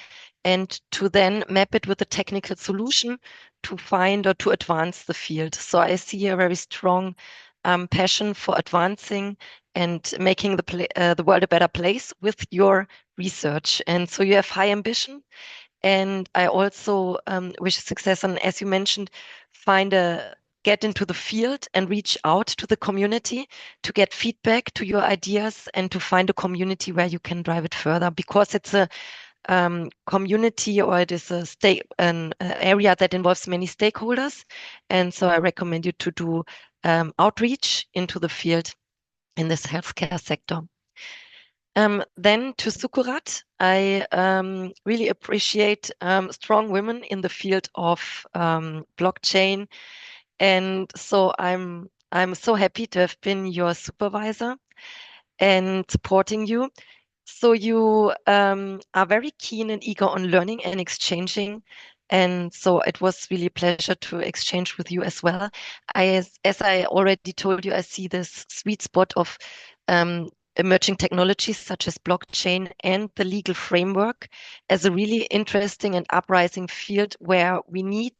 and to then map it with a technical solution to find or to advance the field. So I see a very strong passion for advancing and making the world a better place with your research. And so you have high ambition. And I also wish success on, as you mentioned, get into the field and reach out to the community to get feedback to your ideas and to find a community where you can drive it further, because it's a community, or it is an area that involves many stakeholders. And so I recommend you to do outreach into the field in this healthcare sector. Then to Sukurat, I really appreciate strong women in the field of blockchain. And so I'm so happy to have been your supervisor and supporting you. So you are very keen and eager on learning and exchanging. And so it was really a pleasure to exchange with you as well. As I already told you, I see this sweet spot of emerging technologies such as blockchain and the legal framework as a really interesting and uprising field where we need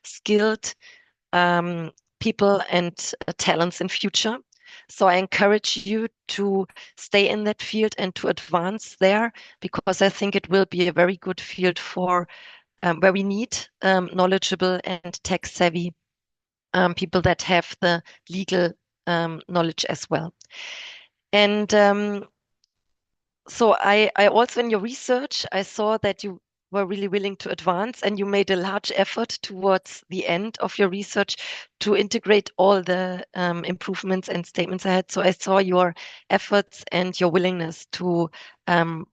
skilled people and talents in future. So I encourage you to stay in that field and to advance there, because I think it will be a very good field for where we need knowledgeable and tech-savvy people that have the legal knowledge as well. And so I also, in your research, I saw that you were really willing to advance, and you made a large effort towards the end of your research to integrate all the improvements and statements ahead. So I saw your efforts and your willingness to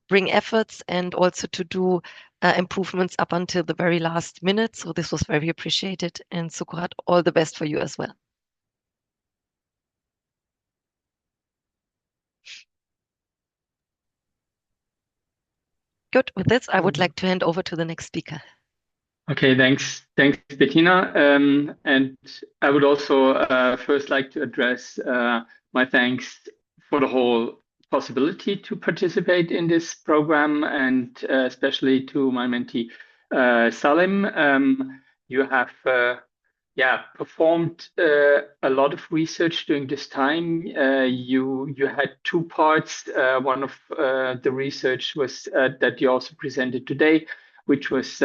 bring efforts and also to do improvements up until the very last minute. So this was very appreciated. And Sukurat, all the best for you as well. Good. With this, I would like to hand over to the next speaker. Okay, thanks, Bettina. And I would also first like to address my thanks for the whole possibility to participate in this program, and especially to my mentee, Salim, you have performed a lot of research during this time. You had two parts. One of the research was that you also presented today, which was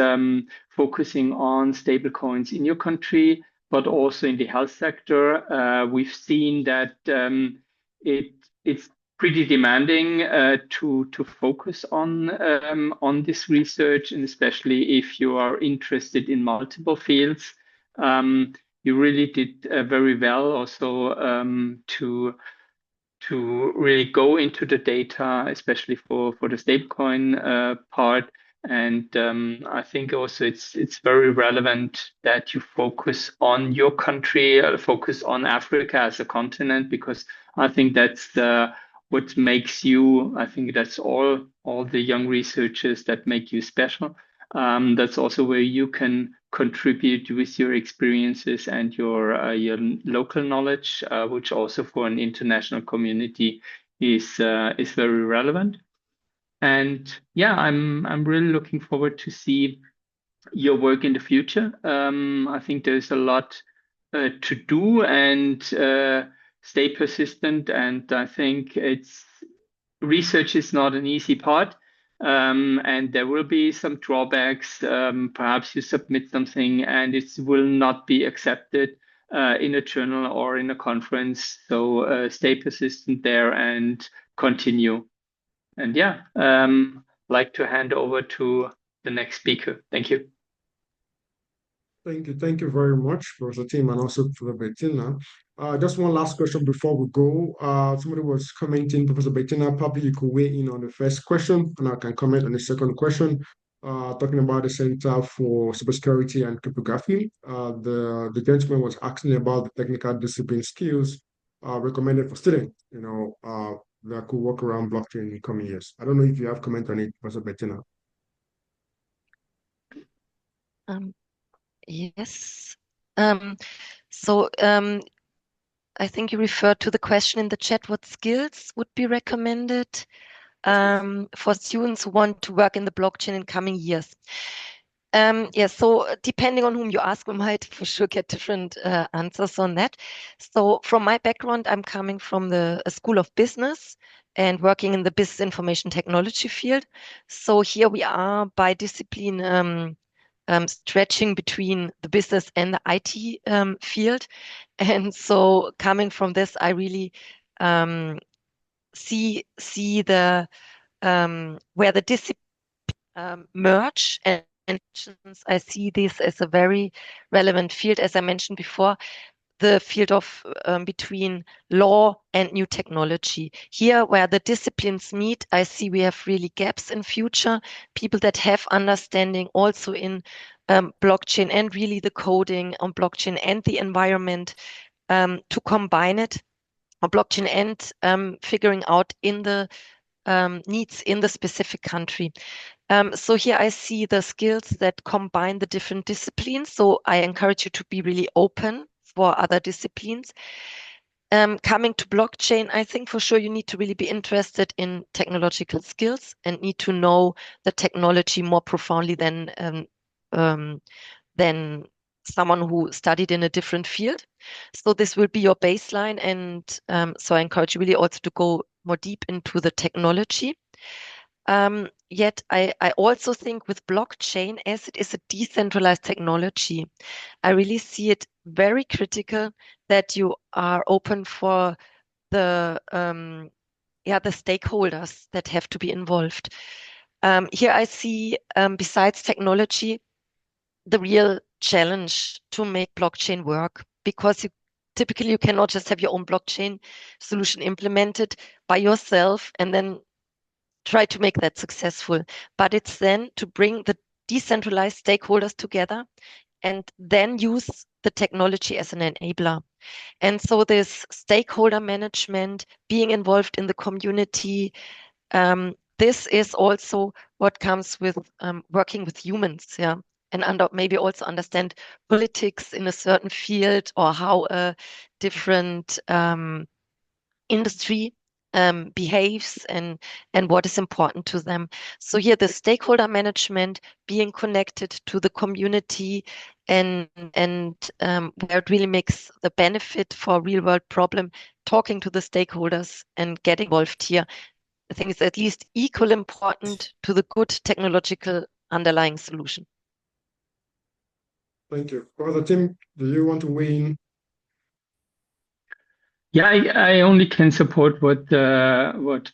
focusing on stablecoins in your country, but also in the health sector. We've seen that it's pretty demanding to focus on this research, and especially if you are interested in multiple fields. You really did very well also to really go into the data, especially for the stablecoin part. And I think also it's very relevant that you focus on your country, focus on Africa as a continent, because I think that's what makes you. I think that's all the young researchers that make you special. That's also where you can contribute with your experiences and your local knowledge, which also for an international community is very relevant. And yeah, I'm really looking forward to see your work in the future. I think there's a lot to do, and stay persistent. And I think research is not an easy part. And there will be some drawbacks. Perhaps you submit something and it will not be accepted in a journal or in a conference. So stay persistent there and continue. And yeah, like to hand over to the next speaker. Thank you. Thank you very much, Professor Tim, and also Professor Bettina. Just one last question before we go. Somebody was commenting, Professor Bettina, probably you could weigh in on the first question, and I can comment on the second question. Talking about the Center for Cybersecurity and Cryptography. The gentleman was asking about the technical discipline skills recommended for students, that could work around blockchain in coming years. I don't know if you have comment on it, Professor Bettina. Yes. So I think you referred to the question in the chat, what skills would be recommended for students who want to work in the blockchain in coming years? So depending on whom you ask, we might for sure get different answers on that. So from my background, I'm coming from the School of Business and working in the business information technology field. So here we are by discipline stretching between the business and the IT field. And so coming from this, I really see the where the discipline merge, and I see this as a very relevant field, as I mentioned before, the field of between law and new technology. Here, where the disciplines meet, I see we have really gaps in future. People that have understanding also in blockchain and really the coding on blockchain and the environment to combine it on blockchain and figuring out in the needs in the specific country. So here I see the skills that combine the different disciplines. So I encourage you to be really open for other disciplines. Coming to blockchain, I think for sure you need to really be interested in technological skills and need to know the technology more profoundly than someone who studied in a different field. So this will be your baseline. And so I encourage you really also to go more deep into the technology. Yet I also think with blockchain, as it is a decentralized technology, I really see it very critical that you are open for the stakeholders that have to be involved. Here I see, besides technology, the real challenge to make blockchain work, because typically you cannot just have your own blockchain solution implemented by yourself and then try to make that successful. But it's then to bring the decentralized stakeholders together and then use the technology as an enabler. And so this stakeholder management, being involved in the community, this is also what comes with working with humans, and maybe also understand politics in a certain field or how a different industry behaves and what is important to them. So here the stakeholder management, being connected to the community and where it really makes the benefit for real world problem, talking to the stakeholders and getting involved here, I think it's at least equal important to the good technological underlying solution. Thank you. Brother Tim, do you want to weigh in? Yeah, I only can support what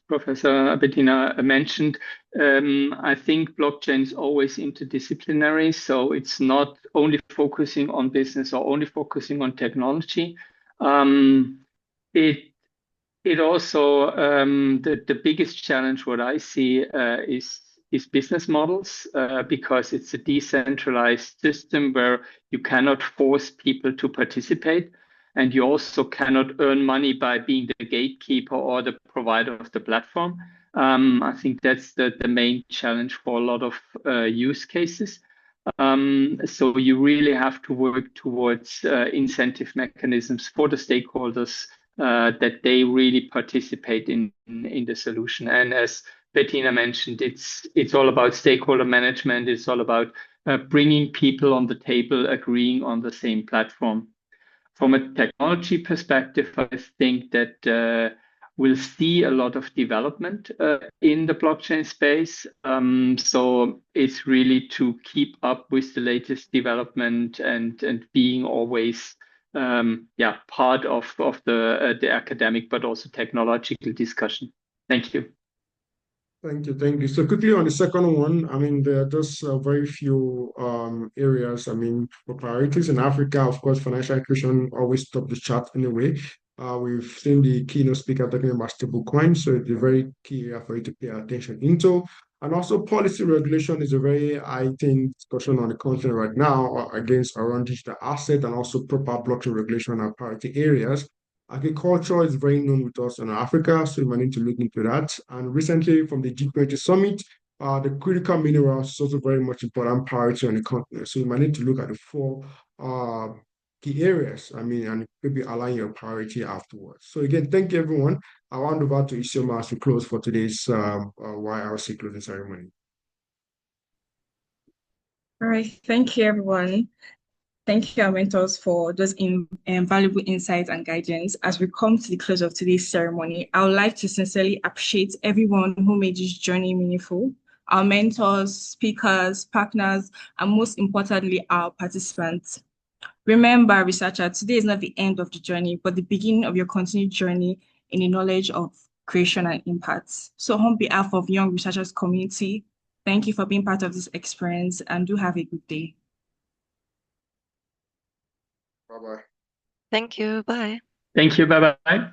Professor Bettina mentioned. I think blockchain is always interdisciplinary, so it's not only focusing on business or only focusing on technology. It also the biggest challenge what I see is business models because it's a decentralized system where you cannot force people to participate. And you also cannot earn money by being the gatekeeper or the provider of the platform. I think that's the main challenge for a lot of use cases. So you really have to work towards incentive mechanisms for the stakeholders that they really participate in the solution. And as Bettina mentioned, it's all about stakeholder management. It's all about bringing people on the table, agreeing on the same platform. From a technology perspective, I think that we'll see a lot of development in the blockchain space. So it's really to keep up with the latest development and being always part of the academic but also technological discussion. Thank you. Thank you, thank you. So quickly on the second one, I mean, there are just very few areas. I mean, for priorities in Africa, of course, financial inclusion always top the chart anyway. We've seen the keynote speaker talking about stablecoin, so it's a very key area for you to pay attention into. And also policy regulation is a very, I think, discussion on the continent right now against around digital asset and also proper blockchain regulation are priority areas. Agriculture is very known with us in Africa, so we might need to look into that. And recently, from the G20 summit, the critical minerals is also very much important priority on the continent. So we might need to look at the four key areas. I mean, and maybe align your priority afterwards. So again, thank you, everyone. I'll hand over to Isioma as we close for today's YRC Closing Ceremony. All right, thank you, everyone. Thank you, our mentors, for those invaluable insights and guidance. As we come to the close of today's ceremony, I would like to sincerely appreciate everyone who made this journey meaningful. Our mentors, speakers, partners, and most importantly, our participants. Remember, researcher, today is not the end of the journey, but the beginning of your continued journey in the knowledge of creation and impact. So on behalf of Young Researchers community, thank you for being part of this experience and do have a good day. Bye-bye. Thank you. Bye. Thank you. Bye-bye.